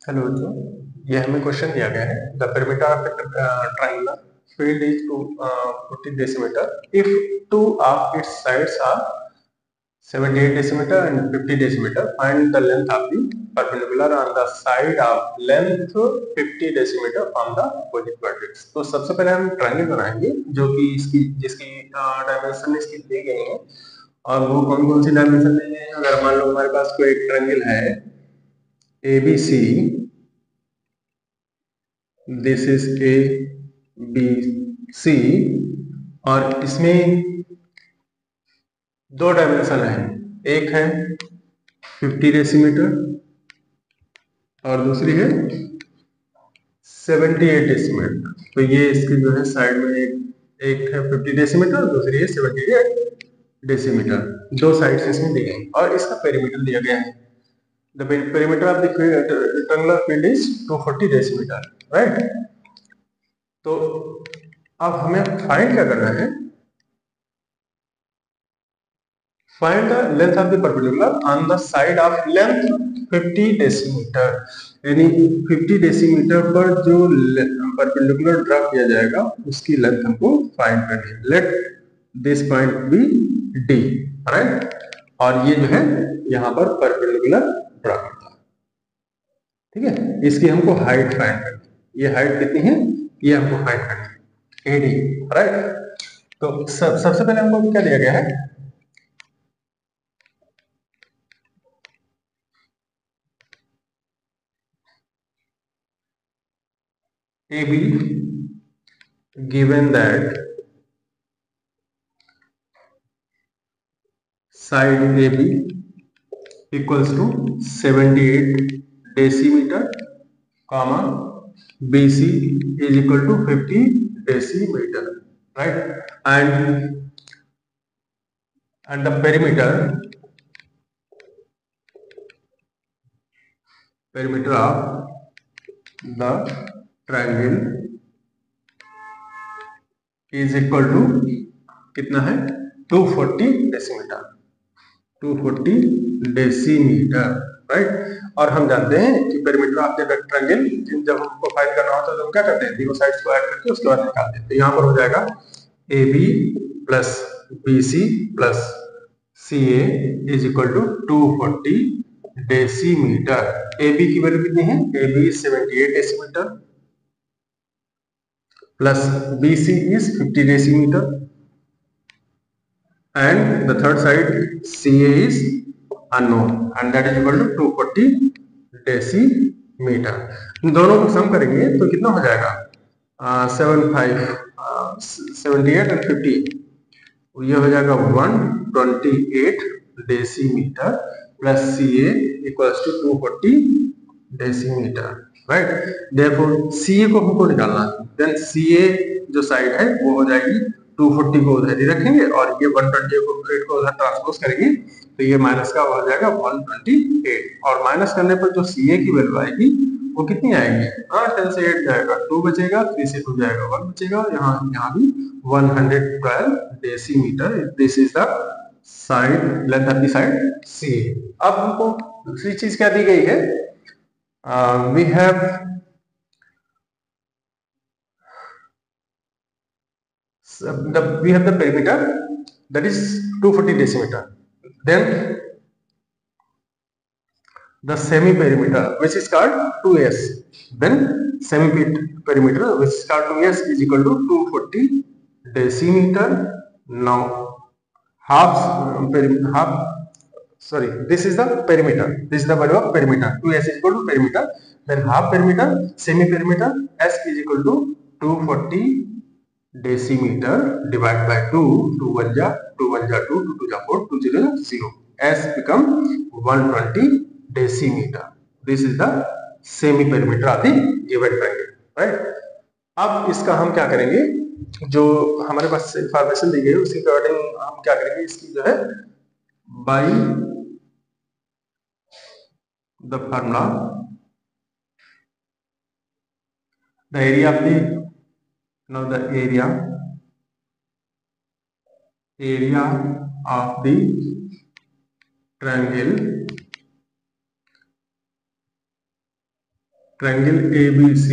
Hello बच्चों, ये हमें क्वेश्चन दिया गया है। The perimeter of triangular field is 40 decimetre if two of its sides are 78 decimetre and 50 decimetre. Find the length of the perpendicular on the side of length 50 decimetre from the opposite vertex. तो सबसे पहले हम triangle बनाएंगे जो कि जिसकी dimension इसकी दी गई है। और वो कौन कौन सी डायमेंशन दी गई है? अगर मान लो हमारे पास कोई एक ट्रायंगल है ABC, दिस इज ABC, और इसमें दो डायमेंशन है। एक है 50 डेसीमीटर और दूसरी है 78 डेसीमीटर। तो ये इसकी जो है साइड में एक है 50 डेसीमीटर और दूसरी है 78 डेसीमीटर। दो साइड्स इसमें दी गई और इसका पेरीमीटर दिया गया है। The perimeter of the rectangular field is 240 decimetre, right. तो अब हमें फाइंड क्या करना है? Find the length of the perpendicular on the side of length 50 decimetre. यानी 50 डेसीमीटर पर जो परपेंडिकुलर ड्रा किया जाएगा उसकी लेंथ हमको फाइंड करनी है। Let this point be D, right. और ये जो है यहाँ पर परपेंडिकुलर ड्रा करता है, ठीक है। इसकी हमको हाइट फाइंड करनी है। ये हाइट कितनी है ये हमको फाइंड करनी है, एडी, राइट। तो सबसे पहले हमको क्या दिया गया है? AB, given that side AB equals to 78 decimetre, comma BC is equal to 50 decimetre, right? And the perimeter of the triangle is equal to कितना है? 240 डेसीमीटर, 240 डेसीमीटर, राइट। और हम जानते हैं कि पेरीमीटर ऑफ द रेक्टेंगल जब हमको find करना होता है तो हम क्या करते हैं? तीनों साइड्स को ऐड करके उसके बाद निकालते हैं। तो यहाँ पर हो जाएगा AB plus BC plus CA is equal to 240 decimetre. AB की वैल्यू कितनी है? AB 78 decimetre plus BC is 50 decimetre and the third side CA is unknown and that is equal to 240 decimetre. दोनों को सम करेंगे तो कितना हो जाएगा? 78 और 50, ये हो जाएगा 128 decimetre plus CA equals to 240 decimetre, right. Therefore CA को हमको निकालना है। देन CA जो साइड है वो हो जाएगी 240 को उधर ही रखेंगे और ये 128 को उधर ट्रांसपोज करेंगे तो ये माइनस का हो जाएगा 128। और माइनस करने पर जो CA की वैल्यू आएगी वो कितनी आएगी? 10 से 8 जाएगा, 2 बचेगा, 3 से 2 जाएगा, 1 बचेगा, यहाँ भी 112 decimetre. This is the side length of the side CA। अब हमको दूसरी चीज क्या दी गई है? We have the perimeter that is 240 decimeter. Then the semi perimeter which is called 2S. Then semi perimeter which is called 2S is equal to 240 decimeter. Now this is the perimeter. This is the value of perimeter. 2S is equal to perimeter. Then half perimeter, semi perimeter, S is equal to 240 decimetre divide by 2, 2 1 जा 2 1 जा 2, 2 2 जा 4, 2 0 जा 0, S become 120 decimetre. This is the semi perimeter of the given triangle, right. अब इसका हम क्या करेंगे? जो हमारे पास इंफॉर्मेशन दी गई है उसके अकॉर्डिंग हम क्या करेंगे? इसकी जो है by the formula the area of the now the area of the triangle triangle ABC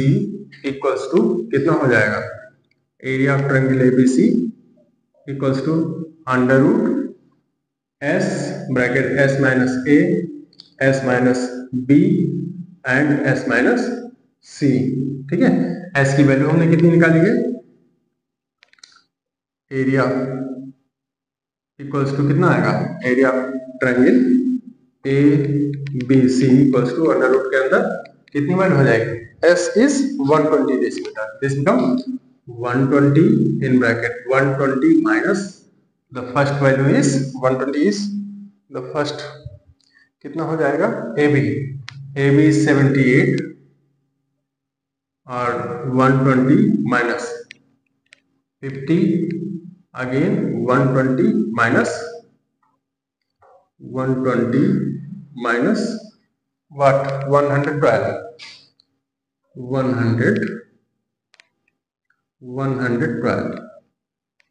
equals to कितना हो जाएगा, area of triangle ABC equals to under root S bracket S minus A S minus B and S minus C। ठीक है, S की value हमने कितनी निकाली है, एरिया इक्वल्स टू कितना आएगा, area triangle ABC equals to under root के अंदर कितनी वैल्यू हो जाएगी, S is 120 decimetre, this become 120 in bracket 120 minus the first value is 120 is the first कितना हो जाएगा, AB is 78 और 120 minus 50 again 120 minus 120 minus what 112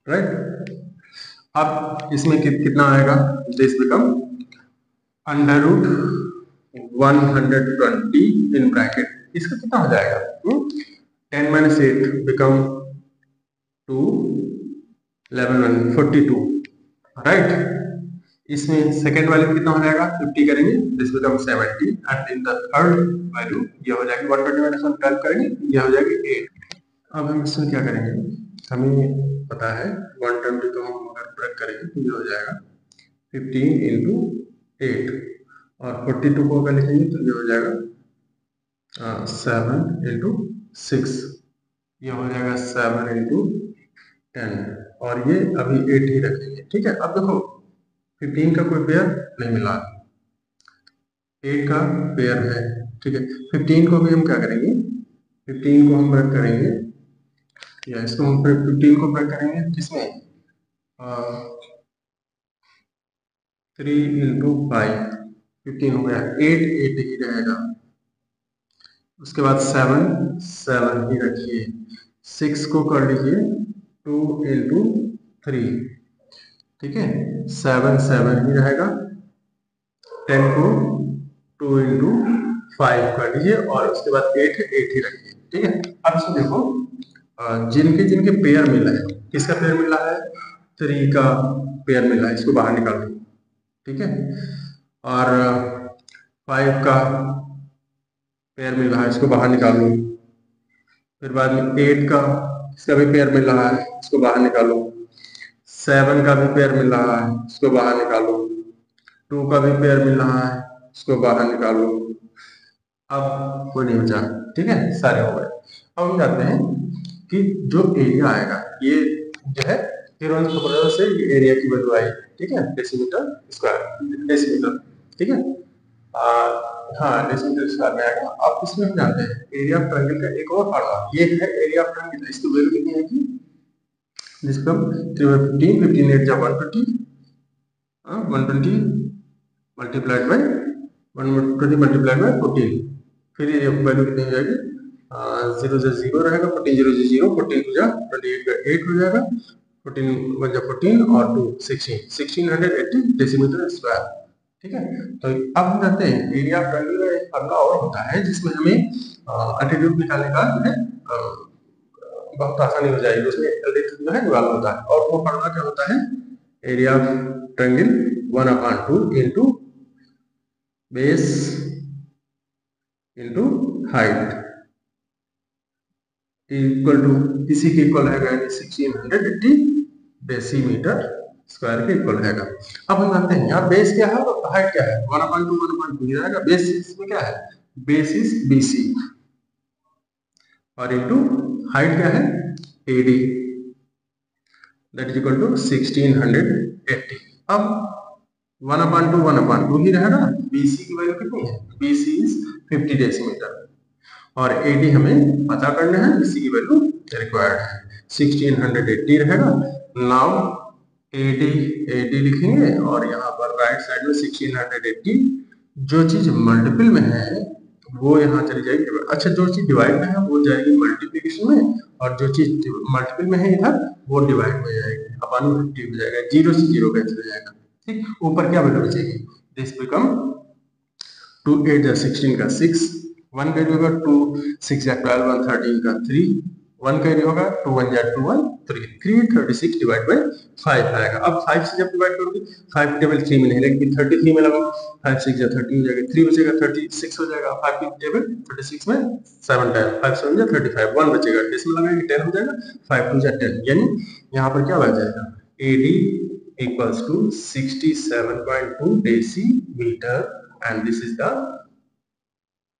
right. अब इसमें कितना आएगा, this become under root 120 in bracket, इसका कितना हो जाएगा 10 माइनस 8 बिकम 2 11 42 राइट। इसमें सेकेंड वैल्यू कितना हो जाएगा, 50 करेंगे, this become 70 and in the third value ये हो जाएगी 120 माइनस 12 करेंगे, ये हो जाएगी 8। अब हम इसमें क्या करेंगे, हमें पता है 120 को हम अगर ब्रेक करेंगे तो ये हो जाएगा 15 इंटू 8 और 42 को अगर लिखेंगे तो ये हो जाएगा 7 इंटू 6, ये हो जाएगा 7 इंटू 10 और ये अभी 8 ही रखेंगे। ठीक है, अब देखो 15 का कोई पेयर नहीं मिला, 8 का पेयर है। ठीक है, 15 को भी हम क्या करेंगे, 15 को हम ब्रेक करेंगे या इसको हम 15 को ब्रेक करेंगे किसमें 3 इंटू 5 15 हो गया, 8 ही रहेगा, उसके बाद 7 ही रखिए, 6 को कर लीजिए 2 इंटू 3, ठीक है 7 ही रहेगा, 10 को 2 इंटू 5 कर लीजिए और उसके बाद 8 ही रखिए। ठीक है, अब इसमें देखो जिनके पेयर मिला है, किसका पेयर मिला है, 3 का पेयर मिला है, इसको बाहर निकाल दो। ठीक है, और 5 का पेयर मिल रहा है, इसको बाहर निकालो। फिर बाद में 8 का इसका भी पेयर मिल रहा है, इसको बाहर निकालो। 7 का भी पेयर मिल रहा है, इसको बाहर निकालो। 2 का भी पेयर मिल रहा है, इसको बाहर निकालो। अब कोई नहीं बचा, ठीक है, सारे हो गए। अब हम जानते हैं कि जो एरिया आएगा ये जो है तिरुवनंतपुरम से ये एरिया की वैल्यू आई, ठीक है, डेसीमीटर स्क्वायर, डेसीमीटर। ठीक है, हाँ डेसीमीटर स्क्वायर में आएगा। अब इसमें हम जानते हैं एरिया ऑफ ट्रायंगल का एक और फार्मूला, ये है एरिया ऑफ ट्रायंगल, इसकी वैल्यू कितनी है कि जिसको 3 15 8 जा 120 मल्टीप्लाइड बाय 120 मल्टीप्लाइड बाय 14, फिर ये वैल्यू कितनी हो जाएगी 0 से 0 रहेगा, 14 0 से 0, 14 2 जा 28 का 8 हो जाएगा, 14 1 जा 14 और 2 1680 डेसीमीटर स्क्वायर। ठीक है, तो अब हम जानते हैं एरिया ऑफ ट्रायंगल का एक फार्मूला और होता है जिसमें हमें एल्टीट्यूड निकालने का जो है बहुत आसानी हो जाएगी, उसमें एल्टीट्यूड जो है निकालना होता है, और वो फार्मूला क्या होता है, area of triangle 1/2 into base into height equal to, इसी के इक्वल है 1680 डेसीमीटर स्क्वायर के इक्वल है। अब हम जानते हैं यहाँ बेस क्या है और हाइट क्या है, 1/2 1/2 ही रहेगा। बेस इसमें क्या है, बेस इज BC और इनटू हाइट क्या है AD, that is equal to 1680। अब 1/2 1/2 ही रहेगा। BC की वैल्यू कितनी है, BC इज 50 डेसीमीटर और AD हमें पता करना है, BC की वैल्यू रिक्वायर्ड है, 1680 रहेगा। नाउ AD लिखेंगे और यहाँ पर राइट साइड में 1680, जो चीज मल्टीपल में है वो यहाँ चली जाएगी, अच्छा जो चीज डिवाइड में है वो जाएगी मल्टीप्लिकेशन में, और जो चीज मल्टीपल में है इधर वो डिवाइड में जाएगी, अपन 50 हो जाएगा, 0 से 0 कैंसिल हो जाएगा। ठीक, ऊपर क्या वैल्यू बचेगी, दिस बिकम 2 8 16 का 6, 1 का एरिया होगा 2 6 या 12 1 13 का 3, 1 का एरिया होगा 2 1 या 2 1 3 336 डिवाइड बाय 5 आएगा। अब 5 से जब डिवाइड करोगे 5 टेबल 3 में नहीं लगेगी, 33 में लगाओ, 5 6 या 30 हो जाएगा, 3 बचेगा 36 हो जाएगा, 5 की टेबल 36 में 7 टाइम 5 7 या 35, 1 बचेगा, इसमें लगाएंगे 10 हो जाएगा, 5 2 या 10, यानी यहाँ पर क्या बच जाएगा AD equals to 67.2 decimeter and this is the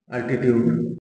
altitude.